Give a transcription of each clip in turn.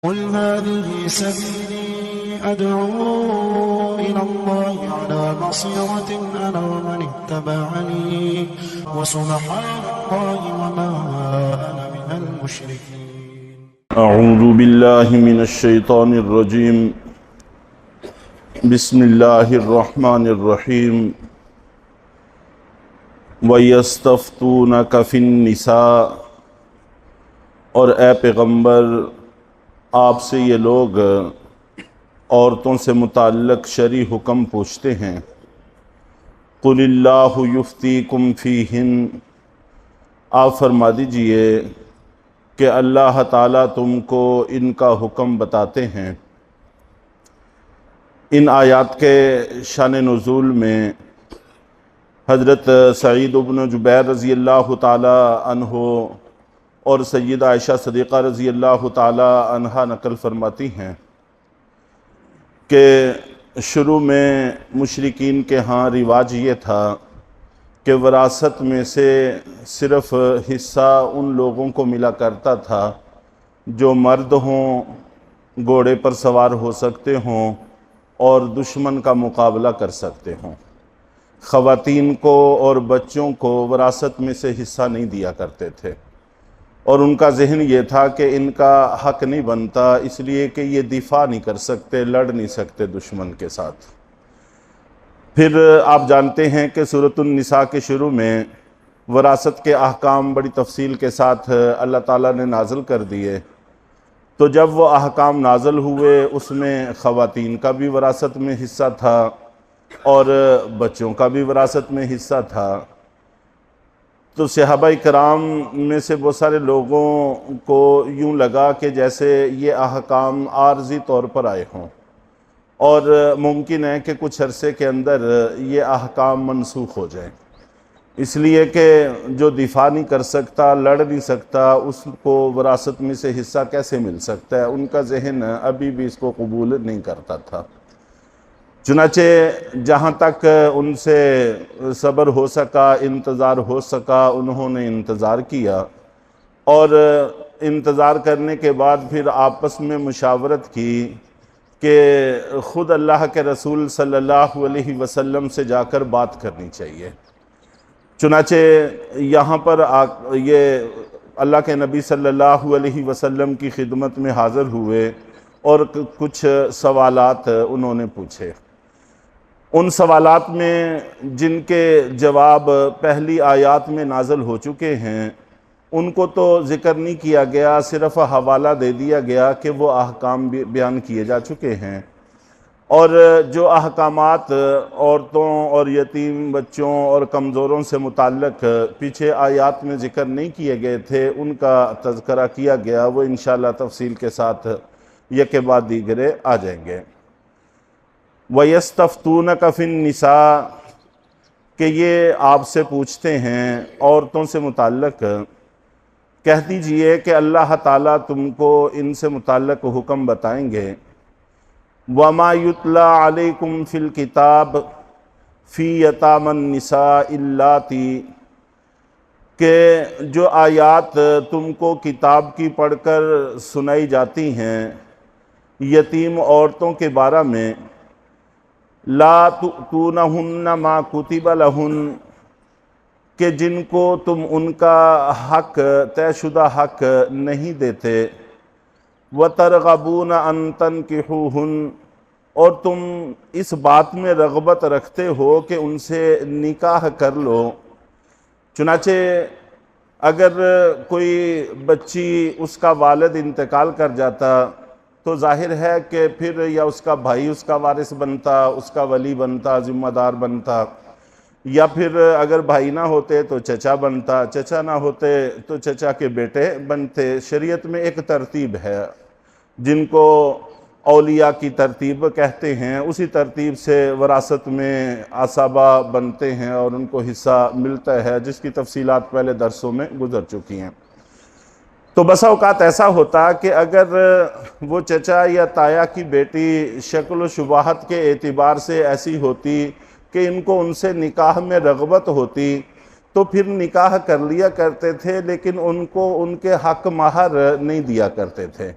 قل هذه سبيلي أدعو إلى الله على بصيرة أنا ومن اتبعني وسبحان الله وما أنا من المشركين. أعوذ بالله من الشيطان الرجيم. بسم الله الرحمن الرحيم. وَيَسْتَفْتُونَكَ فِي النِّسَاءِ، اور اے پیغمبر آپ سے یہ لوگ عورتوں سے متعلق شرعی حکم پوچھتے ہیں۔ قُلِ اللَّهُ يُفْتِيكُمْ فِيهِنَّ، آپ فرما دیجئے کہ اللہ تعالیٰ تم کو ان کا حکم بتاتے ہیں۔ ان آیات کے شان نزول میں حضرت سعید بن جبیر رضی اللہ تعالی عنہ اور سیدہ عائشہ صدیقہ رضی اللہ تعالی عنہا نقل فرماتی ہیں کہ شروع میں مشرکین کے ہاں رواج یہ تھا کہ وراثت میں سے صرف حصہ ان لوگوں کو ملا کرتا تھا جو مرد ہوں، گھوڑے پر سوار ہو سکتے ہوں اور دشمن کا مقابلہ کر سکتے ہوں۔ خواتین کو اور بچوں کو وراثت میں سے حصہ نہیں دیا کرتے تھے، اور ان کا ذہن یہ تھا کہ ان کا حق نہیں بنتا، اس لیے کہ یہ دفاع نہیں کر سکتے، لڑ نہیں سکتے دشمن کے ساتھ۔ پھر آپ جانتے ہیں کہ سورۃ النساء کے شروع میں وراثت کے احکام بڑی تفصیل کے ساتھ اللہ تعالیٰ نے نازل کر دیے، تو جب وہ احکام نازل ہوئے اس میں خواتین کا بھی وراثت میں حصہ تھا اور بچوں کا بھی وراثت میں حصہ تھا۔ تو صحابہ کرام میں سے بہت سارے لوگوں کو یوں لگا کہ جیسے یہ احکام عارضی طور پر آئے ہوں، اور ممکن ہے کہ کچھ عرصے کے اندر یہ احکام منسوخ ہو جائیں، اس لیے کہ جو دفاع نہیں کر سکتا، لڑ نہیں سکتا، اس کو وراثت میں سے حصہ کیسے مل سکتا ہے؟ ان کا ذہن ابھی بھی اس کو قبول نہیں کرتا تھا۔ چنانچہ جہاں تک ان سے صبر ہو سکا، انتظار ہو سکا، انہوں نے انتظار کیا، اور انتظار کرنے کے بعد پھر آپس میں مشاورت کی کہ خود اللہ کے رسول صلی اللہ علیہ وسلم سے جا کر بات کرنی چاہیے۔ چنانچہ یہاں پر یہ اللہ کے نبی صلی اللہ علیہ وسلم کی خدمت میں حاضر ہوئے اور کچھ سوالات انہوں نے پوچھے۔ ان سوالات میں جن کے جواب پہلی آیات میں نازل ہو چکے ہیں ان کو تو ذکر نہیں کیا گیا، صرف حوالہ دے دیا گیا کہ وہ احکام بیان کیے جا چکے ہیں، اور جو احکامات عورتوں اور یتیم بچوں اور کمزوروں سے متعلق پیچھے آیات میں ذکر نہیں کیے گئے تھے ان کا تذکرہ کیا گیا۔ وہ انشاءاللہ تفصیل کے ساتھ یکے بعد دیگرے آ جائیں گے۔ وَيَسْتَفْتُونَكَ فِي النِّسَاءِ، کہ یہ آپ سے پوچھتے ہیں عورتوں سے متعلق، کہہ دیجئے کہ اللہ تعالیٰ تم کو ان سے متعلق حکم بتائیں گے۔ وَمَا يُتْلَى عَلَيْكُمْ فِي الْكِتَابِ فِي يَتَامَى النِّسَاءِ اللَّاتِي، کہ جو آیات تم کو کتاب کی پڑھ کر سنائی جاتی ہیں یتیم عورتوں کے بارے میں، لا تؤتونہن ما کتب لہن، کہ جن کو تم ان کا حق، طے شدہ حق نہیں دیتے، وترغبون ان تنکحوہن، اور تم اس بات میں رغبت رکھتے ہو کہ ان سے نکاح کر لو۔ چنانچہ اگر کوئی بچی اس کا والد انتقال کر جاتا تو ظاہر ہے کہ پھر یا اس کا بھائی اس کا وارث بنتا، اس کا ولی بنتا، ذمہ دار بنتا، یا پھر اگر بھائی نہ ہوتے تو چچا بنتا، چچا نہ ہوتے تو چچا کے بیٹے بنتے۔ شریعت میں ایک ترتیب ہے جن کو اولیاء کی ترتیب کہتے ہیں، اسی ترتیب سے وراثت میں عصبہ بنتے ہیں اور ان کو حصہ ملتا ہے، جس کی تفصیلات پہلے درسوں میں گزر چکی ہیں۔ تو بسا اوقات ایسا ہوتا کہ اگر وہ چچا یا تایا کی بیٹی شکل و شباہت کے اعتبار سے ایسی ہوتی کہ ان کو ان سے نکاح میں رغبت ہوتی تو پھر نکاح کر لیا کرتے تھے، لیکن ان کو ان کے حق مہر نہیں دیا کرتے تھے۔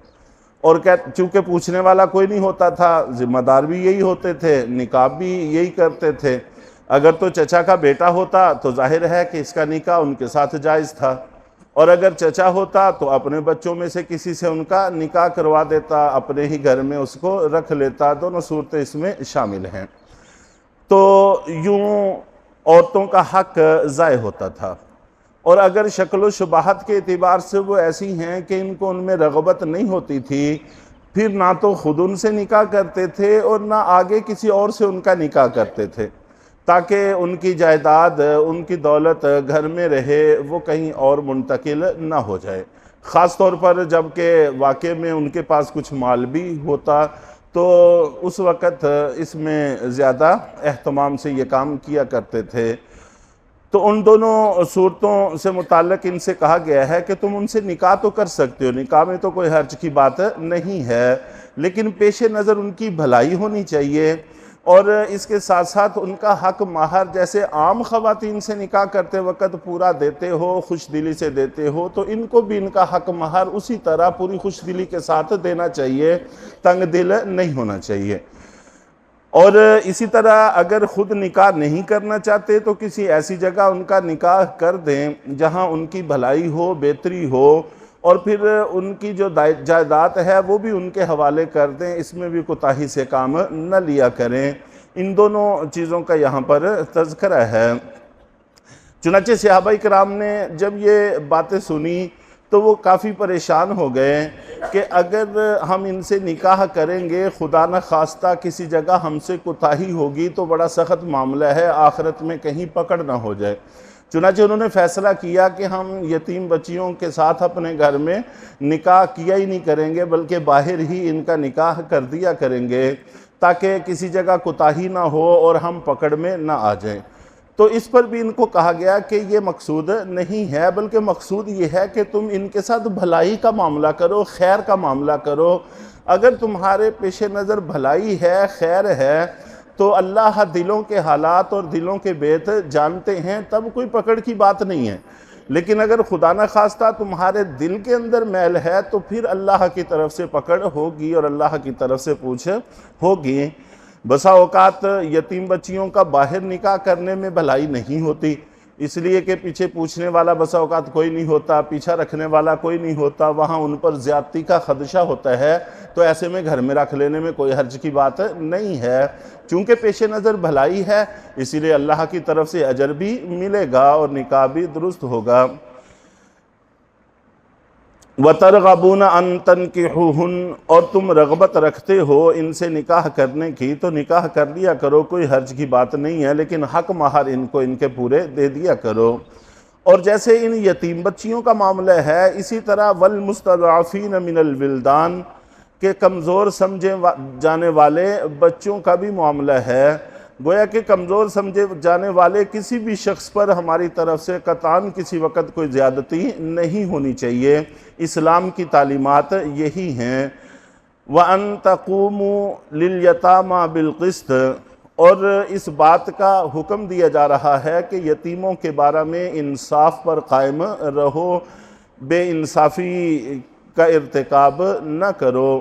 اور چونکہ پوچھنے والا کوئی نہیں ہوتا تھا، ذمہ دار بھی یہی ہوتے تھے، نکاح بھی یہی کرتے تھے۔ اگر تو چچا کا بیٹا ہوتا تو ظاہر ہے کہ اس کا نکاح ان کے ساتھ جائز تھا، اور اگر چچا ہوتا تو اپنے بچوں میں سے کسی سے ان کا نکاح کروا دیتا، اپنے ہی گھر میں اس کو رکھ لیتا۔ دونوں صورتیں اس میں شامل ہیں۔ تو یوں عورتوں کا حق ضائع ہوتا تھا، اور اگر شکل و شباہت کے اعتبار سے وہ ایسی ہیں کہ ان کو ان میں رغبت نہیں ہوتی تھی، پھر نہ تو خود ان سے نکاح کرتے تھے اور نہ آگے کسی اور سے ان کا نکاح کرتے تھے، تاکہ ان کی جائیداد، ان کی دولت گھر میں رہے، وہ کہیں اور منتقل نہ ہو جائے۔ خاص طور پر جب کہ واقع میں ان کے پاس کچھ مال بھی ہوتا تو اس وقت اس میں زیادہ اہتمام سے یہ کام کیا کرتے تھے۔ تو ان دونوں صورتوں سے متعلق ان سے کہا گیا ہے کہ تم ان سے نکاح تو کر سکتے ہو، نکاح میں تو کوئی حرج کی بات نہیں ہے، لیکن پیش نظر ان کی بھلائی ہونی چاہیے، اور اس کے ساتھ ساتھ ان کا حق مہر جیسے عام خواتین سے نکاح کرتے وقت پورا دیتے ہو، خوش دلی سے دیتے ہو، تو ان کو بھی ان کا حق مہر اسی طرح پوری خوش دلی کے ساتھ دینا چاہیے، تنگ دل نہیں ہونا چاہیے۔ اور اسی طرح اگر خود نکاح نہیں کرنا چاہتے تو کسی ایسی جگہ ان کا نکاح کر دیں جہاں ان کی بھلائی ہو، بہتری ہو، اور پھر ان کی جو جائیداد ہے وہ بھی ان کے حوالے کر دیں، اس میں بھی کوتاہی سے کام نہ لیا کریں۔ ان دونوں چیزوں کا یہاں پر تذکرہ ہے۔ چنانچہ صحابہ کرام نے جب یہ باتیں سنی تو وہ کافی پریشان ہو گئے کہ اگر ہم ان سے نکاح کریں گے، خدا نہ خواستہ کسی جگہ ہم سے کوتاہی ہوگی تو بڑا سخت معاملہ ہے، آخرت میں کہیں پکڑ نہ ہو جائے۔ چنانچہ انہوں نے فیصلہ کیا کہ ہم یتیم بچیوں کے ساتھ اپنے گھر میں نکاح کیا ہی نہیں کریں گے، بلکہ باہر ہی ان کا نکاح کر دیا کریں گے، تاکہ کسی جگہ کوتاہی نہ ہو اور ہم پکڑ میں نہ آ جائیں۔ تو اس پر بھی ان کو کہا گیا کہ یہ مقصود نہیں ہے، بلکہ مقصود یہ ہے کہ تم ان کے ساتھ بھلائی کا معاملہ کرو، خیر کا معاملہ کرو۔ اگر تمہارے پیش نظر بھلائی ہے، خیر ہے، تو اللہ دلوں کے حالات اور دلوں کے بیت جانتے ہیں، تب کوئی پکڑ کی بات نہیں ہے۔ لیکن اگر خدا نہ خواستہ تمہارے دل کے اندر میل ہے تو پھر اللہ کی طرف سے پکڑ ہوگی اور اللہ کی طرف سے پوچھ ہوگی۔ بسا اوقات یتیم بچیوں کا باہر نکاح کرنے میں بھلائی نہیں ہوتی، اس لیے کہ پیچھے پوچھنے والا بسا اوقات کوئی نہیں ہوتا، پیچھا رکھنے والا کوئی نہیں ہوتا، وہاں ان پر زیادتی کا خدشہ ہوتا ہے، تو ایسے میں گھر میں رکھ لینے میں کوئی حرج کی بات نہیں ہے۔ چونکہ پیش نظر بھلائی ہے، اسی لیے اللہ کی طرف سے اجر بھی ملے گا اور نکاح بھی درست ہوگا۔ وَتَرْغَبُونَ أَن تَنْكِحُوهُنَّ، اور تم رغبت رکھتے ہو ان سے نکاح کرنے کی تو نکاح کر لیا کرو، کوئی حرج کی بات نہیں ہے، لیکن حق مہر ان کو ان کے پورے دے دیا کرو۔ اور جیسے ان یتیم بچیوں کا معاملہ ہے، اسی طرح وَالْمُسْتَضْعَفِينَ مِنَ الْوِلْدَانِ کہ کمزور سمجھے جانے والے بچوں کا بھی معاملہ ہے۔ گویا کہ کمزور سمجھے جانے والے کسی بھی شخص پر ہماری طرف سے قطعاً کسی وقت کوئی زیادتی نہیں ہونی چاہیے۔ اسلام کی تعلیمات یہی ہیں۔ وَأَن تَقُومُوا لِلْيَتَامَى بِالْقِسْطِ، اور اس بات کا حکم دیا جا رہا ہے کہ یتیموں کے بارے میں انصاف پر قائم رہو، بے انصافی کا ارتکاب نہ کرو۔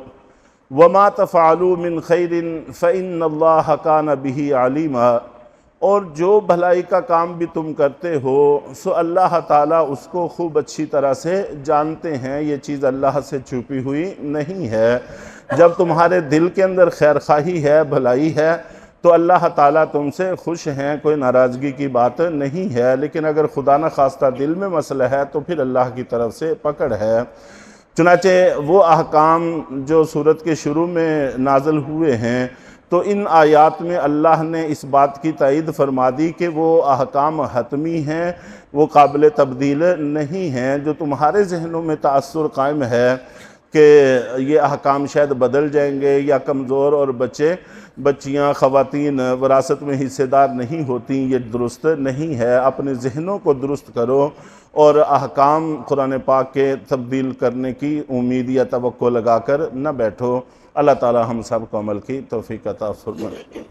وَمَا تَفْعَلُوا مِنْ خَيْرٍ فَإِنَّ اللَّهَ كَانَ بِهِ عَلِيمًا، اور جو بھلائی کا کام بھی تم کرتے ہو سو اللہ تعالیٰ اس کو خوب اچھی طرح سے جانتے ہیں، یہ چیز اللہ سے چھپی ہوئی نہیں ہے۔ جب تمہارے دل کے اندر خیر خواہی ہے، بھلائی ہے، تو اللہ تعالیٰ تم سے خوش ہیں، کوئی ناراضگی کی بات نہیں ہے۔ لیکن اگر خدا نہ خواستہ دل میں مسئلہ ہے تو پھر اللہ کی طرف سے پکڑ ہے۔ چنانچہ وہ احکام جو سورت کے شروع میں نازل ہوئے ہیں، تو ان آیات میں اللہ نے اس بات کی تائید فرما دی کہ وہ احکام حتمی ہیں، وہ قابل تبدیل نہیں ہیں۔ جو تمہارے ذہنوں میں تاثر قائم ہے کہ یہ احکام شاید بدل جائیں گے، یا کمزور اور بچیاں خواتین وراثت میں حصے دار نہیں ہوتی، یہ درست نہیں ہے۔ اپنے ذہنوں کو درست کرو اور احکام قرآن پاک کے تبدیل کرنے کی امید یا توقع لگا کر نہ بیٹھو۔ اللہ تعالی ہم سب کو عمل کی توفیق عطا فرمائے۔